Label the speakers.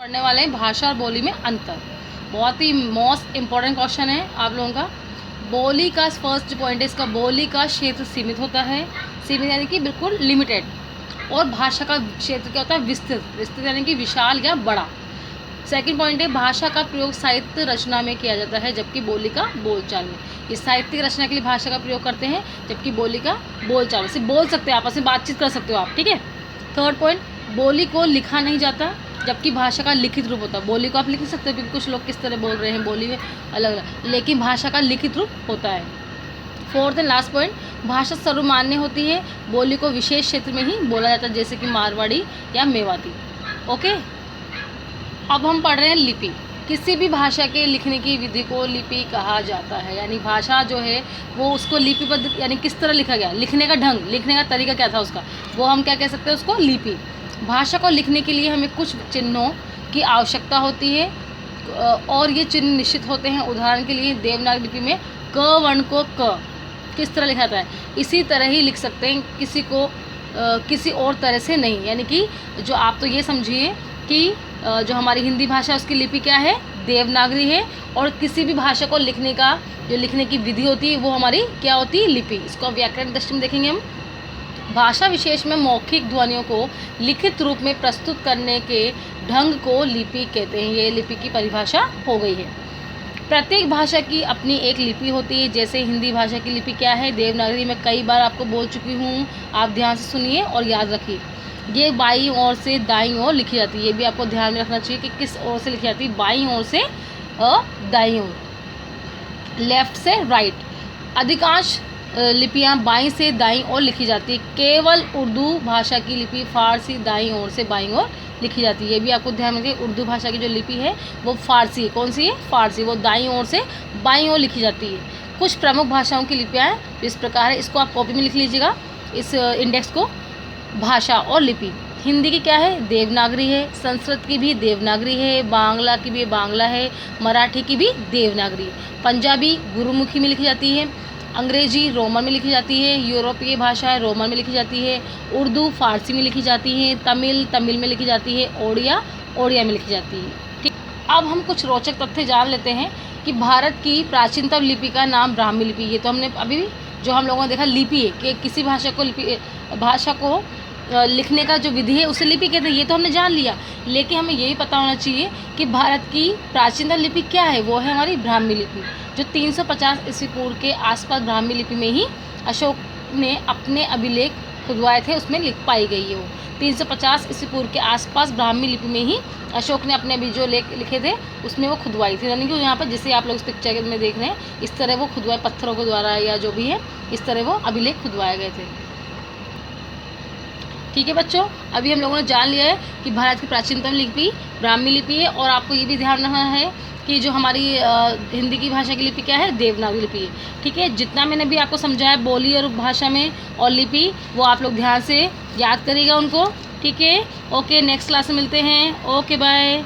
Speaker 1: पढ़ने वाले हैं भाषा और बोली में अंतर। बहुत ही मोस्ट इम्पॉर्टेंट क्वेश्चन है आप लोगों का। बोली का फर्स्ट पॉइंट है इसका, बोली का क्षेत्र सीमित होता है, सीमित यानी कि बिल्कुल लिमिटेड, और भाषा का क्षेत्र क्या होता है, विस्तृत, विस्तृत यानी कि विशाल या बड़ा। सेकंड पॉइंट है भाषा का प्रयोग साहित्य रचना में किया जाता है, जबकि बोली का बोलचाल में। ये साहित्यिक रचना के लिए भाषा का प्रयोग करते हैं, जबकि बोली का बोलचाल, सिर्फ बोल सकते हैं, आपस में बातचीत कर सकते हो आप, ठीक है। थर्ड पॉइंट, बोली को लिखा नहीं जाता, जबकि भाषा का लिखित रूप होता है। बोली को आप लिख सकते हो क्योंकि कुछ लोग किस तरह बोल रहे हैं बोली में अलग अलग, लेकिन भाषा का लिखित रूप होता है। फोर्थ एंड लास्ट पॉइंट, भाषा सर्वमान्य होती है, बोली को विशेष क्षेत्र में ही बोला जाता है, जैसे कि मारवाड़ी या मेवाती। ओके, अब हम पढ़ रहे हैं लिपि। किसी भी भाषा के लिखने की विधि को लिपि कहा जाता है, यानी भाषा जो है वो उसको लिपिबद्ध, यानी किस तरह लिखा गया, लिखने का ढंग, लिखने का तरीका क्या था उसका, वो हम क्या कह सकते हैं, उसको लिपि। भाषा को लिखने के लिए हमें कुछ चिन्हों की आवश्यकता होती है, और ये चिन्ह निश्चित होते हैं। उदाहरण के लिए देवनागरी लिपि में क वर्ण को क किस तरह लिखा जाता है, इसी तरह ही लिख सकते हैं, किसी को किसी और तरह से नहीं। यानी कि जो आप तो ये समझिए कि जो हमारी हिंदी भाषा उसकी लिपि क्या है, देवनागरी है, और किसी भी भाषा को लिखने का जो लिखने की विधि होती है वो हमारी क्या होती है, लिपि। इसको व्याकरण दृष्टि में देखेंगे हम। भाषा विशेष में मौखिक ध्वनियों को लिखित रूप में प्रस्तुत करने के ढंग को लिपि कहते हैं। ये लिपि की परिभाषा हो गई है। प्रत्येक भाषा की अपनी एक लिपि होती है, जैसे हिंदी भाषा की लिपि क्या है, देवनागरी में कई बार आपको बोल चुकी हूँ, आप ध्यान से सुनिए और याद रखिए। ये बाईं ओर से दाईं ओर लिखी जाती है, ये भी आपको ध्यान में रखना चाहिए कि किस ओर से लिखी जाती है, बाईं ओर से दाईं ओर, लेफ्ट से राइट। अधिकांश लिपियां बाईं से दाईं ओर लिखी जाती है। केवल उर्दू भाषा की लिपि फारसी दाईं ओर से बाईं ओर लिखी जाती है, ये भी आपको ध्यान रखिए। उर्दू भाषा की जो लिपि है वो फारसी है, कौन सी है, फारसी, वो दाईं ओर से बाईं ओर लिखी जाती है। कुछ प्रमुख भाषाओं की लिपियाँ इस प्रकार है, इसको आप कॉपी में लिख लीजिएगा, इस इंडेक्स को। भाषा और लिपि, हिंदी की क्या है, देवनागरी है, संस्कृत की भी देवनागरी है, बांग्ला की भी बांग्ला है, मराठी की भी देवनागरी है, पंजाबी गुरुमुखी में लिखी जाती है, अंग्रेजी रोमन में लिखी जाती है, यूरोपीय भाषाएं रोमन में लिखी जाती है, उर्दू फारसी में लिखी जाती है, तमिल में लिखी जाती है, ओडिया में लिखी जाती है। ठीक, अब हम कुछ रोचक तथ्य जान लेते हैं कि भारत की प्राचीनतम लिपि का नाम ब्राह्मी लिपि। ये तो हमने अभी जो हम लोगों ने देखा लिपि है कि किसी भाषा को लिखने का जो विधि है उसे लिपि कहते हैं, ये तो हमने जान लिया। लेकिन हमें यही पता होना चाहिए कि भारत की प्राचीनतम लिपि क्या है, वो है हमारी ब्राह्मी लिपि, जो 350 ईस्वी पूर्व के आसपास ब्राह्मी लिपि में ही अशोक ने अपने अभिलेख खुदवाए थे, उसमें लिख पाई गई है। वो 350 ईस्वी पूर्व के आसपास ब्राह्मी लिपि में ही अशोक ने अपने अभी जो लेख लिखे थे उसमें वो खुदवाई थी। यानी कि यहाँ पर जिसे आप लोग इस पिक्चर में देख रहे हैं, इस तरह वो खुदवाए, पत्थरों के द्वारा या जो भी है, इस तरह वो अभिलेख खुदवाए गए थे। ठीक है बच्चों, अभी हम लोगों ने जान लिया है कि भारत की प्राचीनतम लिपि ब्राह्मी लिपि है, और आपको ये भी ध्यान रखना है कि जो हमारी हिंदी की भाषा की लिपि क्या है, देवनागरी लिपि है। ठीक है, जितना मैंने भी आपको समझाया बोली और भाषा में और लिपि, वो आप लोग ध्यान से याद करिएगा उनको। ठीक है, ओके, नेक्स्ट क्लास में मिलते हैं। Okay, bye.